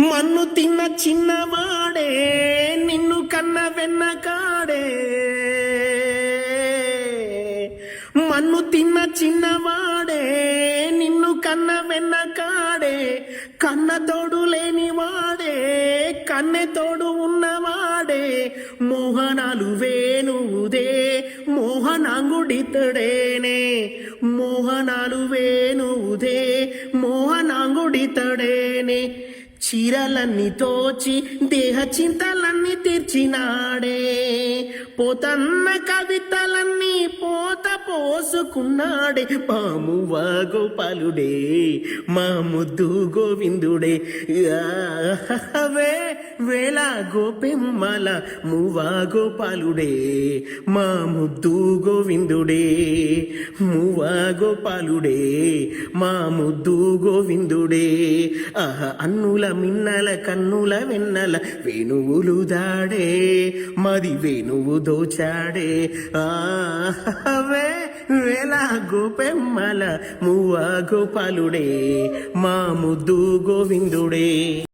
మన్ను తిన్న చిన్నవాడే నిన్ను కన్న వెన్నకాడే మన్ను తిన్న చిన్నవాడే నిన్ను కన్న వెన్నకాడే కన్న తోడు లేనివాడే కన్నె తోడు ఉన్నవాడే మోహనాలు వేణువుదే మోహనాంగుడితడేనే మోహనాలు వేణువుదే మోహనాంగుడితడేనే చీరలన్నీ తోచి దేహ చింతలన్నీ తీర్చినాడే పోతన్న కవితలన్నీ పోత పోసుకున్నాడే మామువ గోపాలుడే మా ముద్దు గోవిందుడే వేళ గోపెమ్మల మువ గోపాలుడే మా ముద్దు గోవిందుడే మువ గోపాలుడే మా ముద్దు గోవిందుడే అన్నుల మిన్నల కన్నుల వెన్నల వేణువులు దాడే మది వేణువు దోచాడే వేళ గోపెమ్మల మువ్వ గోపాలుడే మా ముద్దు గోవిందుడే.